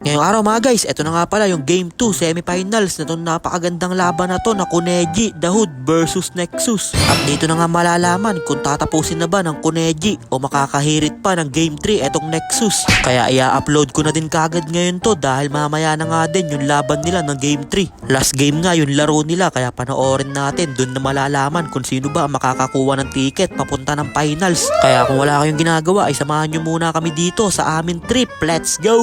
Ngayong araw mga guys, eto na nga pala yung Game 2 semifinals na itong napakagandang laban na to na Kuneji, The Hood versus Nexus. At dito na nga malalaman kung tatapusin na ba ng Kuneji o makakahirit pa ng Game 3 etong Nexus. Kaya i-upload ko na din kagad ngayon to dahil mamaya na nga din yung laban nila ng Game 3. Last game nga yung laro nila kaya panoorin natin, dun na malalaman kung sino ba ang makakakuha ng ticket papunta ng finals. Kaya kung wala kayong ginagawa ay samahan nyo muna kami dito sa amin trip. Let's go!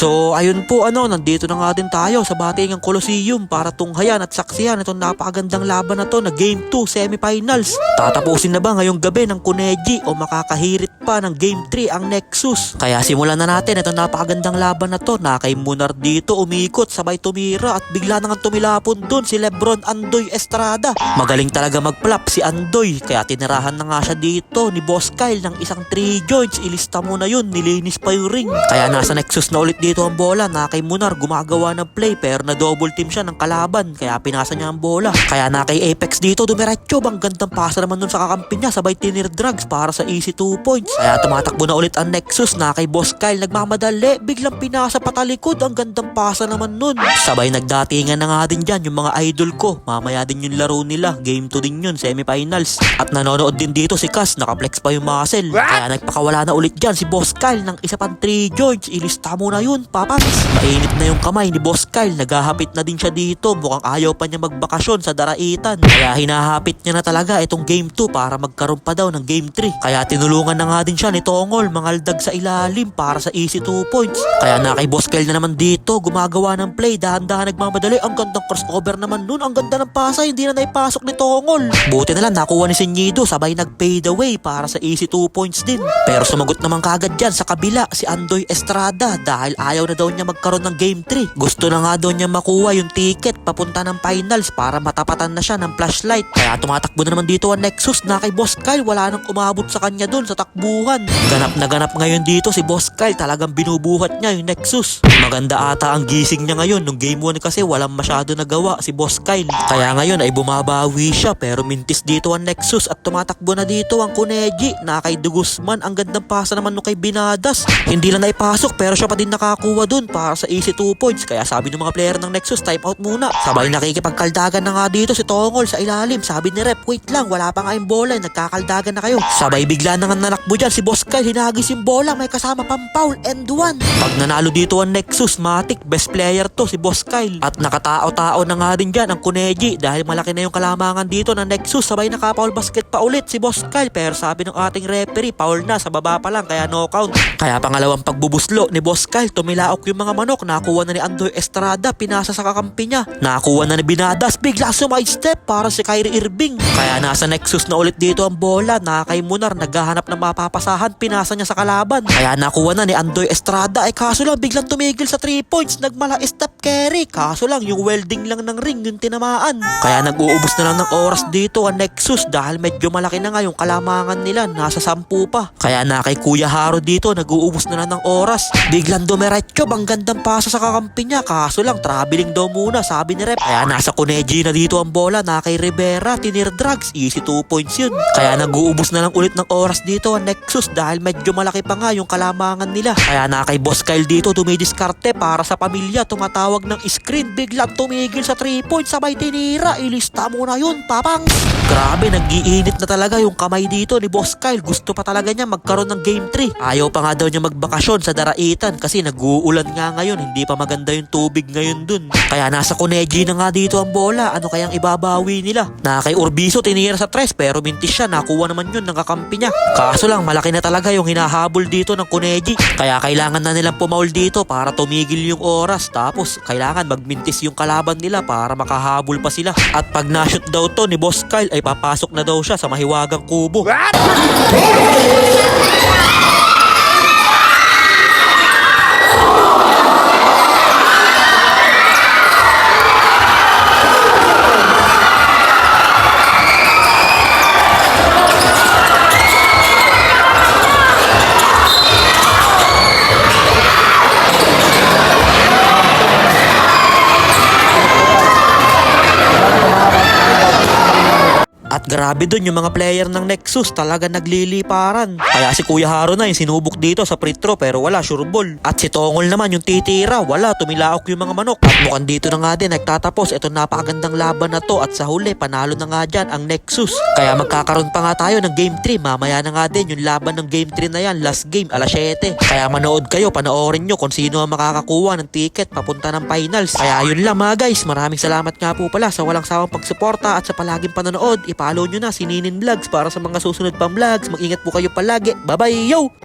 So ayun po nandito na nga din tayo sa Batingang Coliseum para tunghayan at saksiyan itong napakagandang laban na to na Game 2 semifinals. Tatapusin na ba ngayong gabi ng Kuneji o makakahirit pa ng Game 3 ang Nexus? Kaya simulan na natin itong napakagandang laban na to na kay Munar dito umikot sabay tumira at bigla na nga tumilapon dun si Lebron Andoy Estrada. Magaling talaga magplap si Andoy kaya tinirahan na nga siya dito ni Boss Kyle ng isang 3 joints. Ilista mo na yun, nilinis pa yung ring. Kaya nasa Nexus na ulit dito ang bola na kay Munar gumagawa ng play pero na double team siya ng kalaban kaya pinasa niya ang bola. Kaya na kay Apex dito dumiretso, ang gandang pasa naman dun sa kakampi niya sabay tinir drugs para sa easy 2 points. Kaya tumatakbo na ulit ang Nexus na kay Boss Kyle nagmamadali, biglang pinasa patalikod, ang gandang pasa naman nun. Sabay nagdatingan na nga din dyan yung mga idol ko, mamaya din yung laro nila, Game 2 din yun, semifinals. At nanonood din dito si Cass, nakaplex pa yung muscle. Kaya nagpakawala na ulit dyan si Boss Kyle ng isa pang 3 joints. Ilista mo na yun, papas. Mainit na yung kamay ni Boss Kyle, naghahapit na din siya dito, mukhang ayaw pa niya magbakasyon sa daraitan. Kaya hinahapit niya na talaga itong Game 2 para magkaroon pa daw ng Game 3. Kaya tinulungan na nga din siya ni Tongol, mangaldag sa ilalim para sa easy 2 points. Kaya na kay Boss Kyle na naman dito, gumagawa ng play, dahan-dahan nagmamadali, ang gandang crossover naman nun, ang ganda ng pasa, hindi na naipasok ni Tongol. Buti na lang nakuha ni Senyido, sabay nag-fade away para sa easy 2 points din. Pero sumagot naman kagad dyan sa kabila si Andoy Estrada dahil ayaw na daw niya magkaroon ng Game 3. Gusto na nga daw niya makuha yung ticket papunta ng finals para matapatan na siya ng flashlight. Kaya tumatakbo na naman dito ang Nexus na kay Boss Kyle, wala nang umabot sa kanya dun sa takbuhan. Ganap na ganap ngayon dito si Boss Kyle, talagang binubuhat niya yung Nexus. Maganda ata ang gising niya ngayon, nung Game 1 kasi walang masyado nagawa si Boss Kyle. Kaya ngayon ay bumabawi siya pero mintis dito ang Nexus at tumatakbo na dito ang Kuneji na kay De Guzman, ang gandang pasa naman nung kay Binadas. Hindi lang naipasok pero siya pa din nakakuha dun para sa easy 2 points. Kaya sabi ng mga player ng Nexus, time out muna. Sabay nakikipagkaldagan na nga dito si Tongol sa ilalim. Sabi ni Rep, wait lang, wala pa nga yung bola, nagkakaldagan na kayo. Sabay bigla na nga nanakbo dyan si Boss Kyle, hinagis yung bola, may kasama pang foul and 1. Pag nanalo dito ang Nexus, matik best player to si Boss Kyle. At nakatao-tao na nga din dyan ang Kuneji dahil malaki na yung kalamangan dito ng Nexus. Sabay naka-foul basket pa ulit si Boss Kyle pero sabi ng ating referee, foul na, sa baba pa lang kaya no count. Kaya pangalawang pagbubuslo ni Boss Kyle, tumilaok yung mga manok, nakuha na ni Andoy Estrada, pinasa sa kakampi niya, nakuha na ni Binadas, bigla sumide-step para si Kyrie Irving. Kaya nasa Nexus na ulit dito ang bola na kay Munar, naghahanap ng mapapasahan, pinasa niya sa kalaban. Kaya nakuha na ni Andoy Estrada, ay kaso lang biglang tumigil sa 3 points, nagmala step carry, kaso lang yung welding lang ng ring yung tinamaan. Kaya nag-uubos na lang ng oras dito ang Nexus dahil medyo malaki na nga yung kalamangan nila, nasa 10 pa. Kaya na kay Kuya Haro dito, nag-uubos na lang ng oras, biglang dumiretso, ang gandang pasa sa kakampi niya, kaso lang traveling daw muna sabi ni Rep. Kaya nasa Kuneji na dito ang bola na kay Rivera, tinir drugs, easy 2 points yun. Kaya nag-uubos na lang ulit ng oras dito ang Nexus dahil medyo malaki pa nga yung kalamangan nila. Kaya na kay Boss Kyle dito dumidiskarte para sa pamilya, tumatawag ng screen, biglang tumigil sa 3 points, sabay tinira, ilista mo na yun, papang. Grabe, nag-iinit na talaga yung kamay dito ni Boss Kyle, gusto pa talaga niya magkaroon ng Game 3. Ayaw pa nga daw niya magbakasyon sa daraitan kasi nag-uulan nga ngayon, hindi pa maganda yung tubig ngayon dun. Kaya nasa Kuneji na nga dito ang bola, ano kayang ibabawi nila? Na kay Urbiso tinira sa 3 pero mintis siya, nakuha naman yun ng kakampi niya. Kaso lang malaki na talaga yung hinahabol dito ng Kuneji, kaya kailangan na nilang pumaul dito para tumigil yung oras, tapos kailangan magmintis yung kalaban nila para makahabol pa sila. At pag na-shoot daw to ni Boss Kyle ay papasok na daw siya sa mahiwagang kubo. At Grabe dun yung mga player ng Nexus, talaga nagliliparan. Kaya si Kuya Haro na yung sinubok dito sa free throw pero wala, sure ball. At si Tongol naman yung titira, wala, tumilaok yung mga manok. At mukhang dito na nga din nagtatapos itong napakagandang laban na to at sa huli panalo na nga dyan ang Nexus. Kaya magkakaroon pa nga tayo ng game 3, mamaya na nga din yung laban ng game 3 na yan, last game, alas 7. Kaya manood kayo, panoorin nyo kung sino ang makakakuha ng ticket papunta ng finals. Kaya yun lang mga guys, maraming salamat nga po pala sa walang sawang pagsuporta at sa palaging panonood. I-follow nyo na si Ninin Vlogs para sa mga susunod pang vlogs. Mag-ingat po kayo palagi. Bye bye yo!